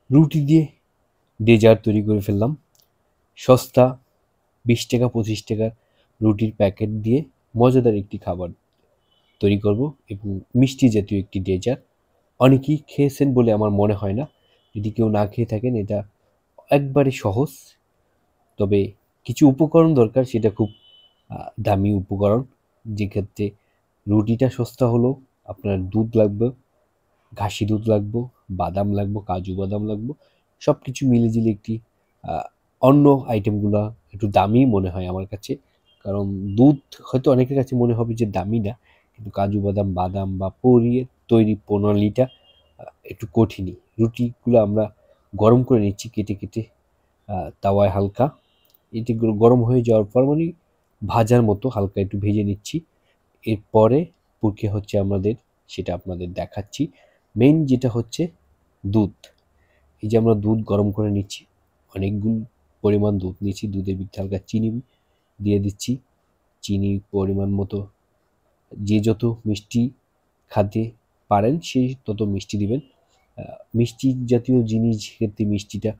রুটি দিয়ে ডেজার্ট তৈরি করে ফেললাম। সস্তা 20 টাকা 25 টাকার রুটির প্যাকেট দিয়ে মজাদার একটি খাবার তৈরি করব এবং মিষ্টি জাতীয় একটি ডেজার্ট। অনেকেই খেয়েছেন বলে আমার মনে হয় না। যদি কেউ না খেয়ে থাকেন, এটা একবারে সহজ। তবে কিছু উপকরণ দরকার, সেটা খুব দামি উপকরণ। যেক্ষেত্রে রুটিটা সস্তা হলেও আপনার দুধ লাগবে, ঘাসি দুধ লাগবে, বাদাম লাগবে, কাজু বাদাম লাগবে। সব কিছু মিলেঝিলে একটি অন্য আইটেমগুলা একটু দামি মনে হয় আমার কাছে। কারণ দুধ হয়তো অনেকের কাছে মনে হবে যে দামি না, কিন্তু কাজু বাদাম, বাদাম বা পরিয়ে তৈরি প্রণালীটা একটু কঠিনই। রুটিগুলো আমরা গরম করে নিচ্ছি কেটে কেটে তাওয়ায় হালকা। এটি গরম হয়ে যাওয়ার পর মানে ভাজার মতো হালকা একটু ভেজে নিচ্ছি। এরপরে প্রক্রিয়া হচ্ছে আমাদের, সেটা আপনাদের দেখাচ্ছি। মেইন যেটা হচ্ছে দুধ। এই যে আমরা দুধ গরম করে নিচ্ছি, অনেকগুলো পরিমাণ দুধ নিচ্ছি। দুধের ভিতরে হালকা চিনি দিয়ে দিচ্ছি। চিনি পরিমাণ মতো, যে যত মিষ্টি খেতে পারেন সে তত মিষ্টি দিবেন। মিষ্টি জাতীয় জিনিস ক্ষেত্রে মিষ্টিটা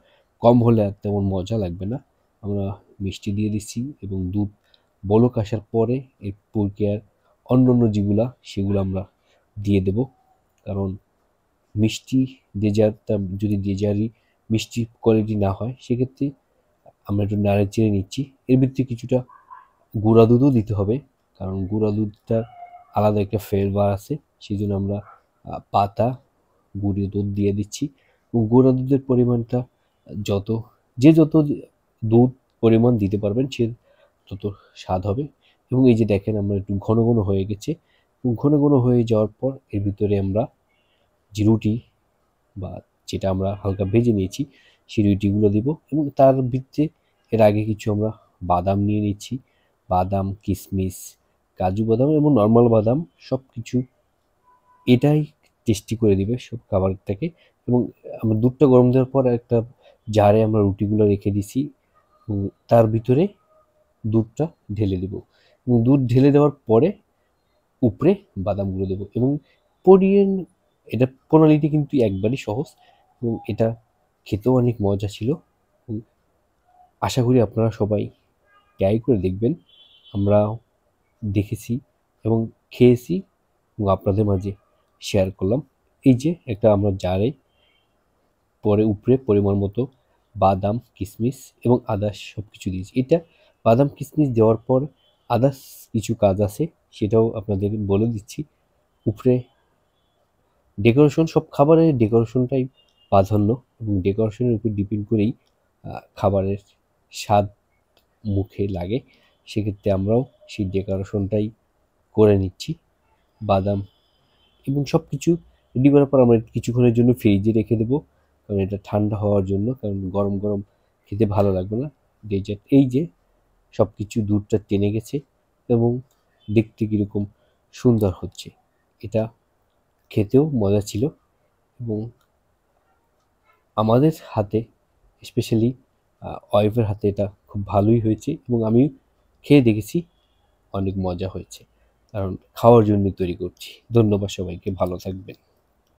কম হলে আর তেমন মজা লাগবে না। আমরা মিষ্টি দিয়ে দিচ্ছি এবং দুধ বলক আসার পরে এই প্রক্রিয়ার অন্যান্য যেগুলা সেগুলো আমরা দিয়ে দেব। কারণ মিষ্টি ডেজার্টটা যদি ডেজার্টই মিষ্টি কোয়ালিটি না হয়, সেক্ষেত্রে আমরা একটু নাড়ে চেড়ে নিচ্ছি। এর ভিতরে কিছুটা গুঁড়া দুধও দিতে হবে, কারণ গুঁড়া দুধটার আলাদা একটা ফ্লেভার আছে। সেই জন্য আমরা পাতা গুঁড়ো দুধ দিয়ে দিচ্ছি এবং গুঁড়া দুধের পরিমাণটা যত, যে যত দুধ পরিমাণ দিতে পারবেন সে তত স্বাদ হবে। এবং এই যে দেখেন আমরা একটু ঘন ঘন হয়ে গেছে, এবং ঘন ঘন হয়ে যাওয়ার পর এর ভিতরে আমরা যে রুটি বা যেটা আমরা হালকা ভেজে নিয়েছি সেই রুটিগুলো দিব। এবং তার ভিতরে এর আগে কিছু আমরা বাদাম নিয়ে নিচ্ছি। বাদাম, কিশমিশ, কাজু বাদাম এবং নর্মাল বাদাম সব কিছু, এটাই টেস্টি করে দিবে সব খাবারটাকে। এবং আমরা দুধটা গরম দেওয়ার পর একটা জারে আমরা রুটিগুলো রেখে দিছি এবং তার ভিতরে দুধটা ঢেলে দেব। এবং দুধ ঢেলে দেওয়ার পরে উপরে বাদামগুলো দেবো এবং পরিয়ে। এটা প্রণালীটি কিন্তু একবারই সহজ এবং এটা খেতেও অনেক মজা ছিল। এবং আশা করি আপনারা সবাই ট্রাই করে দেখবেন। আমরা দেখেছি এবং খেয়েছি এবং আপনাদের মাঝে শেয়ার করলাম। এই যে একটা আমরা জারে পরে উপরে পরিমাণ মতো বাদাম, কিশমিশ এবং আদার্স সব কিছু দিয়েছি। এটা বাদাম কিশমিশ দেওয়ার পর আদার্স কিছু কাজ আছে, সেটাও আপনাদের বলে দিচ্ছি। উপরে ডেকোরেশন, সব খাবারের ডেকোরেশনটাই প্রাধান্য এবং ডেকোরেশনের উপর ডিপেন্ড করেই খাবারের স্বাদ মুখে লাগে। সেক্ষেত্রে আমরাও সেই ডেকোরেশনটাই করে নিচ্ছি। বাদাম এবং সব কিছু রেডি করার পর আমরা কিছুক্ষণের জন্য ফ্রিজে রেখে দেবো, কারণ এটা ঠান্ডা হওয়ার জন্য। কারণ গরম গরম খেতে ভালো লাগবে না ডেজার্ট। এই যে সব কিছু দুধটা টেনে গেছে এবং দেখতে কীরকম সুন্দর হচ্ছে। এটা খেতেও মজা ছিল এবং আমাদের হাতে, স্পেশালি ওয়াইফের হাতে এটা খুব ভালোই হয়েছে এবং আমি খেয়ে দেখেছি অনেক মজা হয়েছে। কারণ খাওয়ার জন্য তৈরি করছি। ধন্যবাদ সবাইকে, ভালো থাকবেন।